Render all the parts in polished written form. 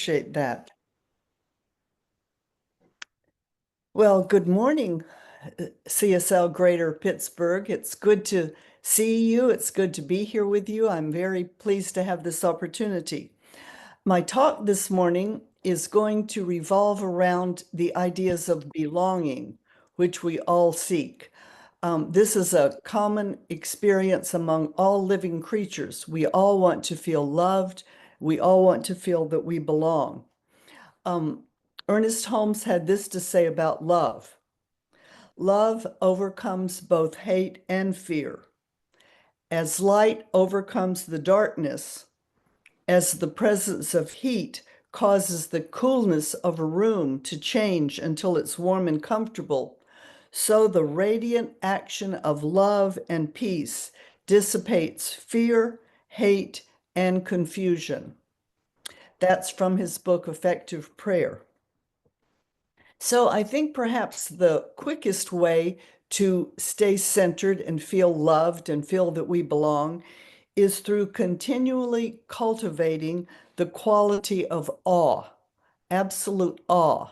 appreciate that. Well, good morning, CSL Greater Pittsburgh. It's good to see you. It's good to be here with you. I'm very pleased to have this opportunity. My talk this morning is going to revolve around the ideas of belonging, which we all seek. This is a common experience among all living creatures. We all want to feel loved. We all want to feel that we belong. Um, Ernest Holmes had this to say about love. Love overcomes both hate and fear. As light overcomes the darkness, as the presence of heat causes the coolness of a room to change until it's warm and comfortable, so the radiant action of love and peace dissipates fear, hate, and confusion. That's from his book, Effective Prayer. So I think perhaps the quickest way to stay centered and feel loved and feel that we belong is through continually cultivating the quality of awe, absolute awe.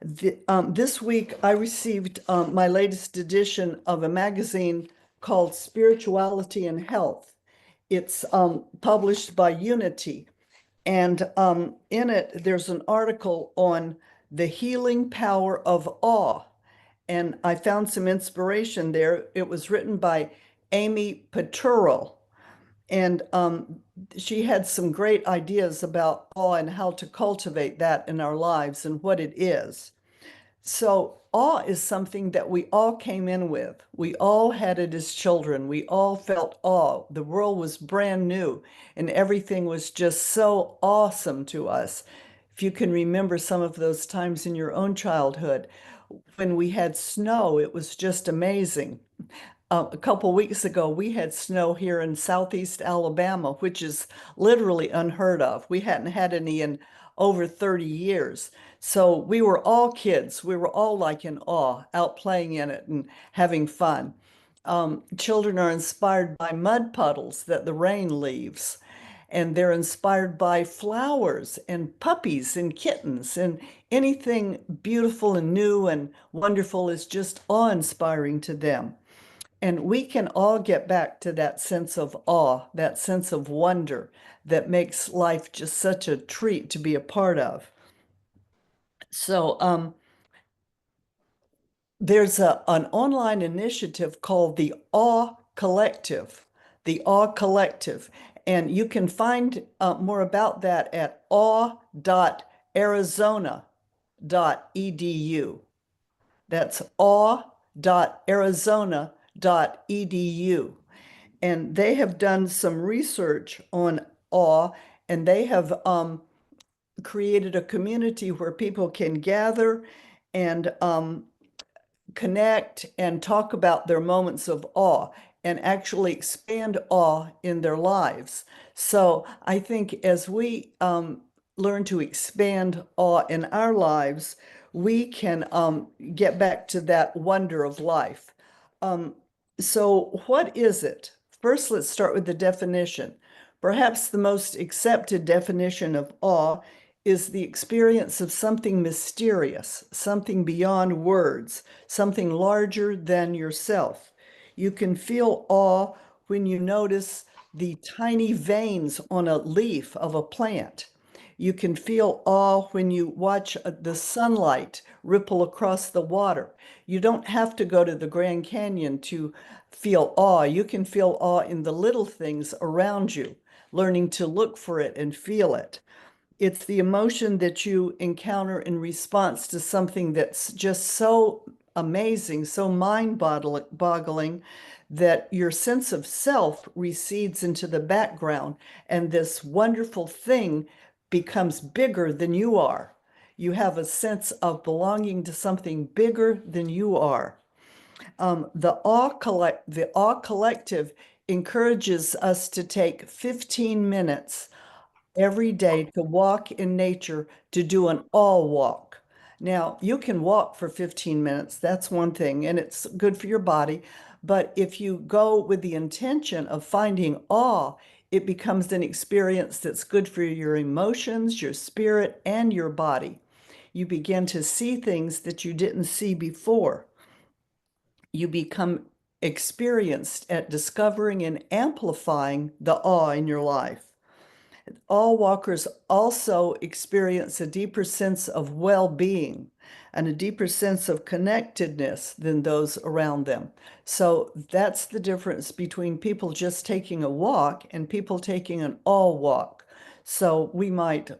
This week, I received my latest edition of a magazine called Spirituality and Health. It's published by Unity. And in it, there's an article on the healing power of awe. And I found some inspiration there. It was written by Amy Paturo. And she had some great ideas about awe and how to cultivate that in our lives and what it is. So awe is something that we all came in with. We all had it as children. We all felt awe. The world was brand new and everything was just so awesome to us. If you can remember some of those times in your own childhood, when we had snow, it was just amazing. A couple weeks ago, we had snow here in southeast Alabama, which is literally unheard of. We hadn't had any in over 30 years. So we were all kids. We were all like in awe, out playing in it and having fun. Children are inspired by mud puddles that the rain leaves, and they're inspired by flowers and puppies and kittens, and anything beautiful and new and wonderful is just awe-inspiring to them. And we can all get back to that sense of awe, that sense of wonder that makes life just such a treat to be a part of. So there's an online initiative called the Awe Collective. And you can find more about that at awe.arizona.edu. That's awe.arizona.edu. And they have done some research on awe, and they have created a community where people can gather and connect and talk about their moments of awe and actually expand awe in their lives. So I think as we learn to expand awe in our lives, we can get back to that wonder of life. So what is it? First, let's start with the definition. Perhaps the most accepted definition of awe is the experience of something mysterious, something beyond words, something larger than yourself. You can feel awe when you notice the tiny veins on a leaf of a plant. You can feel awe when you watch the sunlight ripple across the water. You don't have to go to the Grand Canyon to feel awe. You can feel awe in the little things around you, learning to look for it and feel it. It's the emotion that you encounter in response to something that's just so amazing, so mind-boggling, that your sense of self recedes into the background, and this wonderful thing becomes bigger than you are. You have a sense of belonging to something bigger than you are. The Awe Collective encourages us to take 15 minutes every day to walk in nature, to do an awe walk. Now, you can walk for 15 minutes, that's one thing, and it's good for your body. But if you go with the intention of finding awe It becomes an experience that's good for your emotions, your spirit, and your body. You begin to see things that you didn't see before. You become experienced at discovering and amplifying the awe in your life. All walkers also experience a deeper sense of well-being and a deeper sense of connectedness than those around them. So that's the difference between people just taking a walk and people taking an all walk. So we might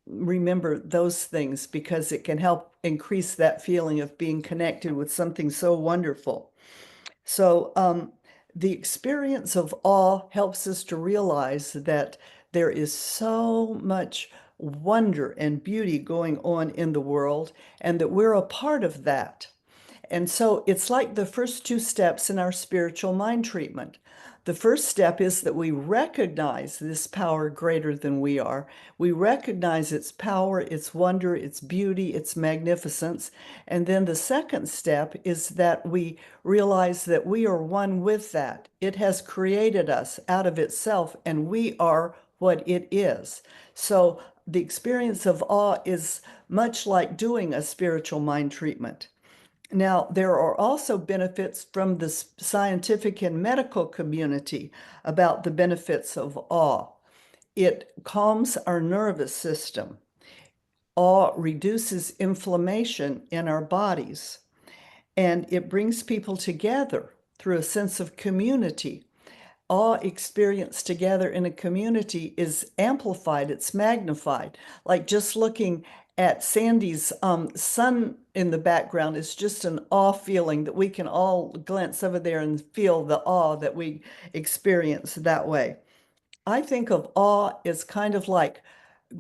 remember those things because it can help increase that feeling of being connected with something so wonderful. So the experience of awe helps us to realize that there is so much wonder and beauty going on in the world, and that we're a part of that. And so it's like the first two steps in our spiritual mind treatment. The first step is that we recognize this power greater than we are. We recognize its power, its wonder, its beauty, its magnificence. And then the second step is that we realize that we are one with that. It has created us out of itself, and we are what it is. So the experience of awe is much like doing a spiritual mind treatment. Now, there are also benefits from the scientific and medical community about the benefits of awe. It calms our nervous system. Awe reduces inflammation in our bodies, and it brings people together through a sense of community. Awe experienced together in a community is amplified, it's magnified. Like just looking at Sandy's sun in the background is just an awe feeling that we can all glance over there and feel the awe that we experience that way. I think of awe as kind of like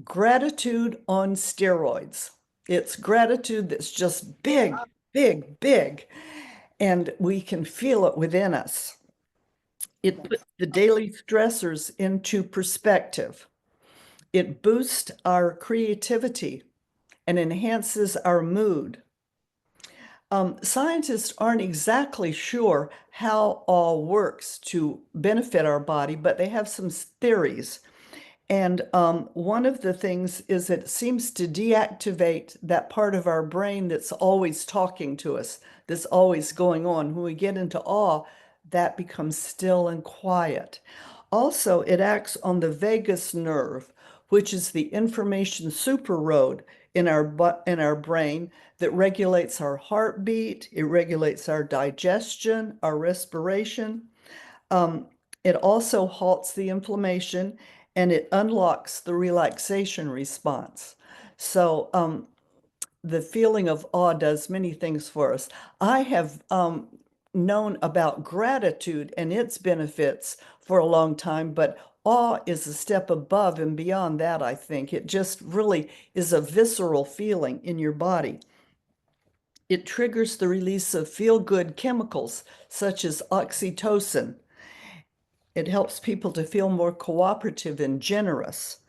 gratitude on steroids. It's gratitude that's just big, big, big, and we can feel it within us. It puts the daily stressors into perspective. It boosts our creativity and enhances our mood. Scientists aren't exactly sure how all works to benefit our body, but they have some theories. And one of the things is it seems to deactivate that part of our brain that's always talking to us, that's always going on. When we get into awe, that becomes still and quiet. Also, it acts on the vagus nerve, which is the information superroad in our brain that regulates our heartbeat, it regulates our digestion, our respiration. Um, it also halts the inflammation and it unlocks the relaxation response. So the feeling of awe does many things for us. I have known about gratitude and its benefits for a long time, but awe is a step above and beyond that, I think. It just really is a visceral feeling in your body. It triggers the release of feel-good chemicals such as oxytocin. It helps people to feel more cooperative and generous.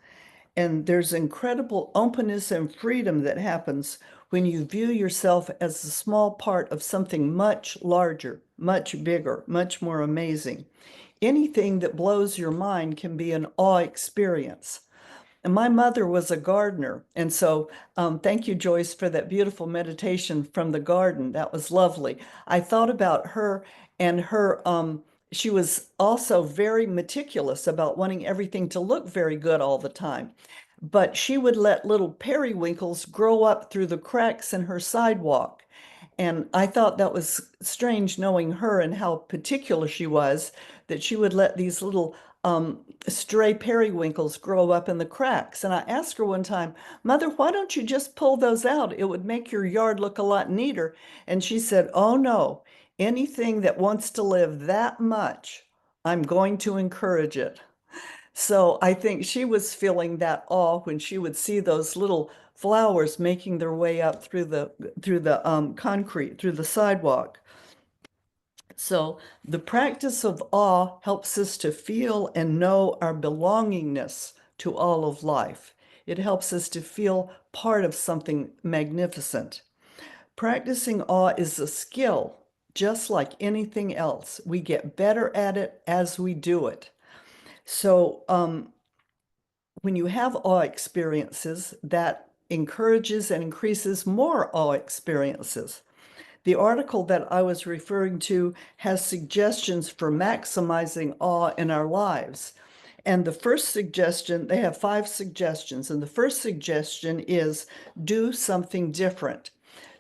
And there's incredible openness and freedom that happens when you view yourself as a small part of something much larger, much bigger, much more amazing. Anything that blows your mind can be an awe experience. And my mother was a gardener. And so thank you, Joyce, for that beautiful meditation from the garden. That was lovely. I thought about her and she was also very meticulous about wanting everything to look very good all the time. But she would let little periwinkles grow up through the cracks in her sidewalk. And I thought that was strange knowing her and how particular she was, that she would let these little stray periwinkles grow up in the cracks. And I asked her one time, Mother, why don't you just pull those out? It would make your yard look a lot neater. And she said, Oh no, anything that wants to live that much, I'm going to encourage it. So I think she was feeling that awe when she would see those little flowers making their way up through the concrete, through the sidewalk. So the practice of awe helps us to feel and know our belongingness to all of life. It helps us to feel part of something magnificent. Practicing awe is a skill, just like anything else. We get better at it as we do it. So, when you have awe experiences, that encourages and increases more awe experiences. The article that I was referring to has suggestions for maximizing awe in our lives. And the first suggestion, they have 5 suggestions. And the first suggestion is do something different.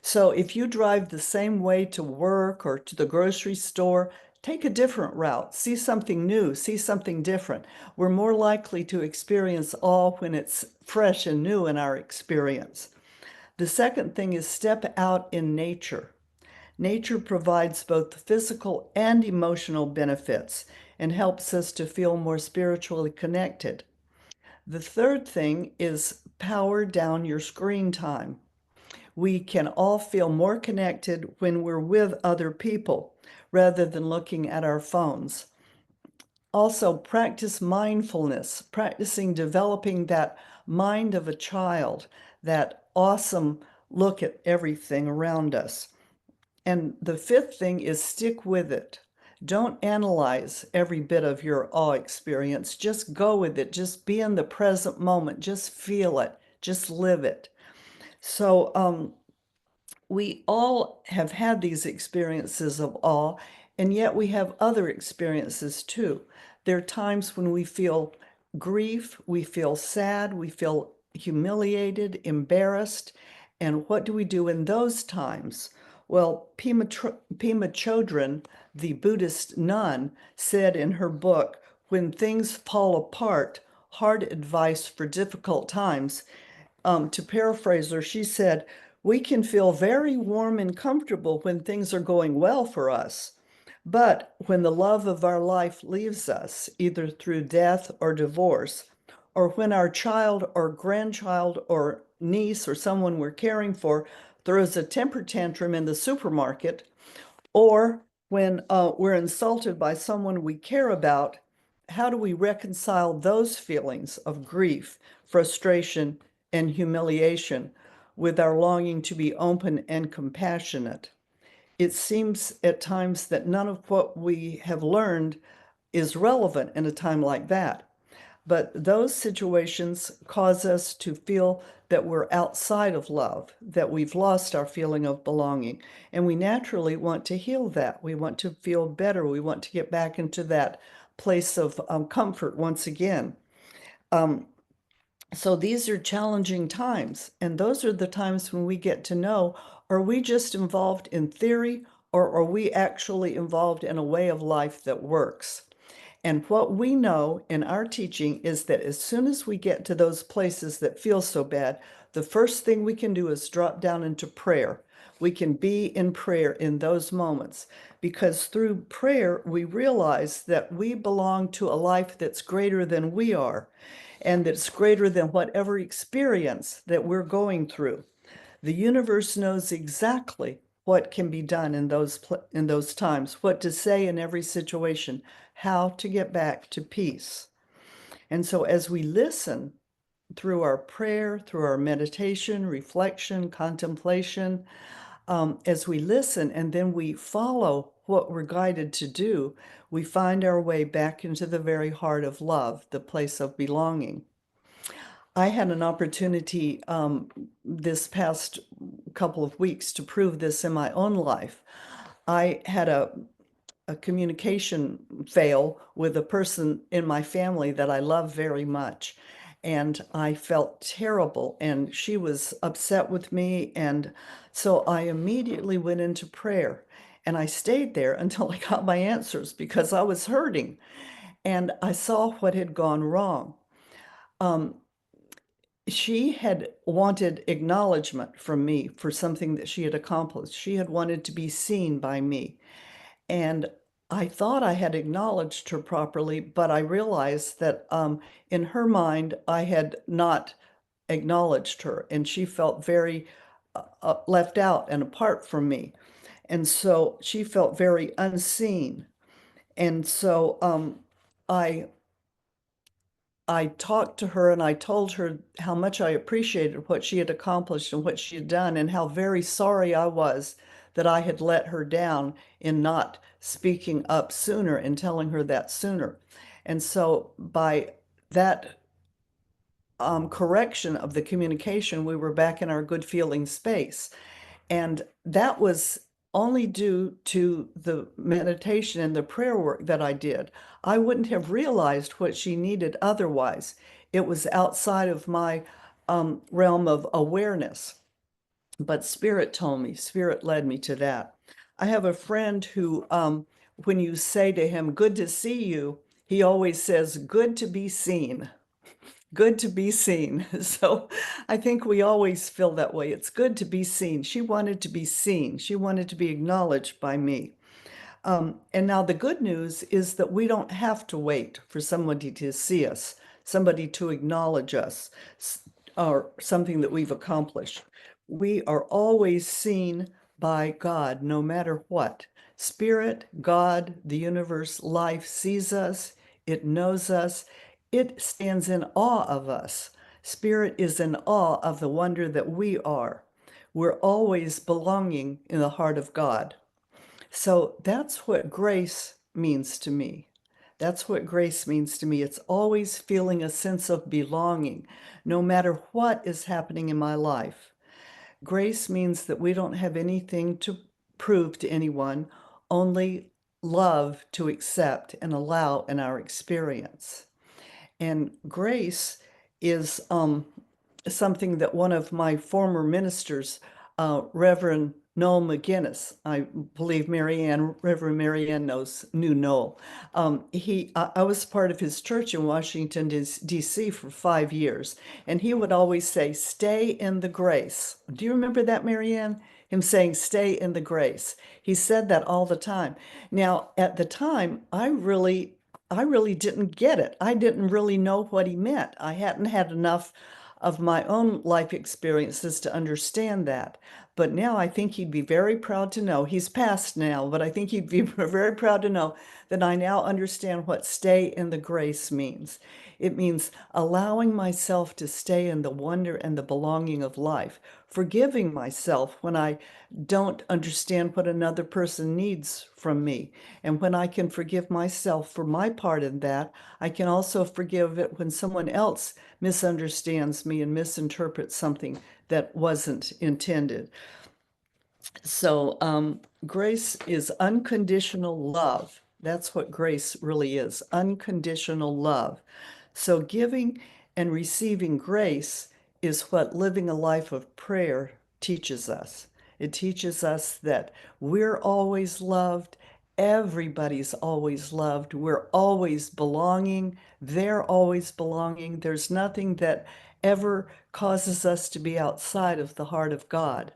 So if you drive the same way to work or to the grocery store, take a different route, see something new, see something different. We're more likely to experience awe when it's fresh and new in our experience. The second thing is step out in nature. Nature provides both physical and emotional benefits and helps us to feel more spiritually connected. The third thing is power down your screen time. We can all feel more connected when we're with other people rather than looking at our phones. Also, practice mindfulness, practicing developing that mind of a child, that awesome look at everything around us. And the fifth thing is stick with it. Don't analyze every bit of your awe experience. Just go with it. Just be in the present moment. Just feel it. Just live it. So, we all have had these experiences of awe, and yet we have other experiences too. There are times when we feel grief, we feel sad, we feel humiliated, embarrassed. And what do we do in those times? Well, Pema Chodron, the Buddhist nun, said in her book, "When things fall apart, hard advice for difficult times." To paraphrase her, she said, "We can feel very warm and comfortable when things are going well for us. But when the love of our life leaves us, either through death or divorce, or when our child or grandchild or niece or someone we're caring for throws a temper tantrum in the supermarket, or when we're insulted by someone we care about, how do we reconcile those feelings of grief, frustration, and humiliation with our longing to be open and compassionate? It seems at times that none of what we have learned is relevant in a time like that. But those situations cause us to feel that we're outside of love, that we've lost our feeling of belonging. And we naturally want to heal that. We want to feel better. We want to get back into that place of comfort once again. Um, so these are challenging times. And those are the times when we get to know, are we just involved in theory, or are we actually involved in a way of life that works? And what we know in our teaching is that as soon as we get to those places that feel so bad, the first thing we can do is drop down into prayer. We can be in prayer in those moments because through prayer, we realize that we belong to a life that's greater than we are and that's greater than whatever experience that we're going through. The universe knows exactly what can be done in those times, what to say in every situation, how to get back to peace. And so as we listen through our prayer, through our meditation, reflection, contemplation, as we listen and then we follow what we're guided to do, we find our way back into the very heart of love, the place of belonging. I had an opportunity this past couple of weeks to prove this in my own life. I had a communication fail with a person in my family that I love very much. And I felt terrible, and she was upset with me. And so I immediately went into prayer. And I stayed there until I got my answers because I was hurting. And I saw what had gone wrong. Um, she had wanted acknowledgement from me for something that she had accomplished. She had wanted to be seen by me. And I thought I had acknowledged her properly, but I realized that in her mind, I had not acknowledged her, and she felt very left out and apart from me. And so she felt very unseen. And so I I talked to her and I told her how much I appreciated what she had accomplished and what she had done, and how very sorry I was that I had let her down in not speaking up sooner and telling her that sooner. And so by that correction of the communication, we were back in our good feeling space. And that was only due to the meditation and the prayer work that I did. I wouldn't have realized what she needed otherwise. It was outside of my realm of awareness. But Spirit told me, Spirit led me to that. I have a friend who, when you say to him, good to see you, he always says, good to be seen. Good to be seen. So I think we always feel that way. It's good to be seen. She wanted to be seen. She wanted to be acknowledged by me. And now the good news is that we don't have to wait for somebody to see us, somebody to acknowledge us, or something that we've accomplished. We are always seen by God, no matter what. Spirit, God, the universe, life sees us, it knows us, it stands in awe of us. Spirit is in awe of the wonder that we are. We're always belonging in the heart of God. So that's what grace means to me. That's what grace means to me. It's always feeling a sense of belonging, no matter what is happening in my life. Grace means that we don't have anything to prove to anyone, only love to accept and allow in our experience. And grace is something that one of my former ministers, Reverend Noel McGinnis, I believe Reverend Marianne knew Noel. I was part of his church in Washington, D.C. for 5 years, and he would always say, stay in the grace. Do you remember that, Marianne? Him saying, stay in the grace. He said that all the time. Now, at the time, I really didn't get it. I didn't really know what he meant. I hadn't had enough of my own life experiences to understand that. But now I think he'd be very proud to know, he's passed now, but I think he'd be very proud to know that I now understand what stay in the grace means. It means allowing myself to stay in the wonder and the belonging of life, forgiving myself when I don't understand what another person needs from me. And when I can forgive myself for my part in that, I can also forgive it when someone else misunderstands me and misinterprets something that wasn't intended. So, grace is unconditional love. That's what grace really is, unconditional love. So, giving and receiving grace is what living a life of prayer teaches us. It teaches us that we're always loved, everybody's always loved, we're always belonging, they're always belonging. There's nothing that ever causes us to be outside of the heart of God.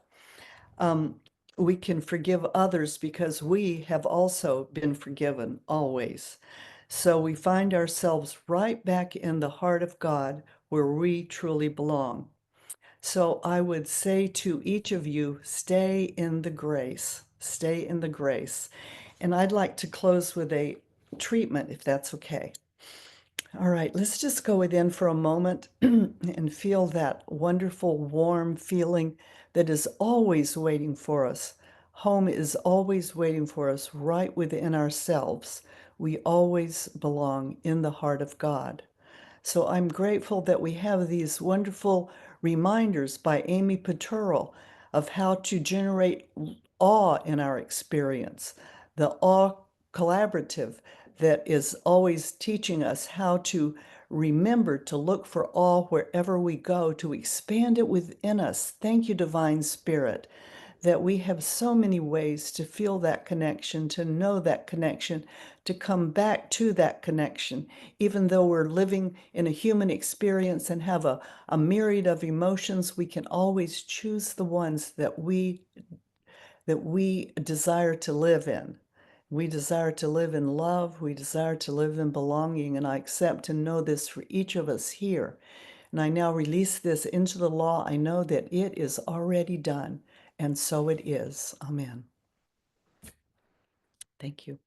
We can forgive others because we have also been forgiven always. So we find ourselves right back in the heart of God where we truly belong. So I would say to each of you, stay in the grace, stay in the grace. And I'd like to close with a treatment, if that's okay. All right, let's just go within for a moment and feel that wonderful, warm feeling that is always waiting for us. Home is always waiting for us right within ourselves. We always belong in the heart of God. So I'm grateful that we have these wonderful reminders by Amy Paturl of how to generate awe in our experience, the awe collaborative that is always teaching us how to remember to look for awe wherever we go, to expand it within us. Thank you, Divine Spirit, that we have so many ways to feel that connection, to know that connection, to come back to that connection, even though we're living in a human experience and have a myriad of emotions, we can always choose the ones that we desire to live in. We desire to live in love. We desire to live in belonging. And I accept and know this for each of us here. And I now release this into the law. I know that it is already done. And so it is. Amen. Thank you.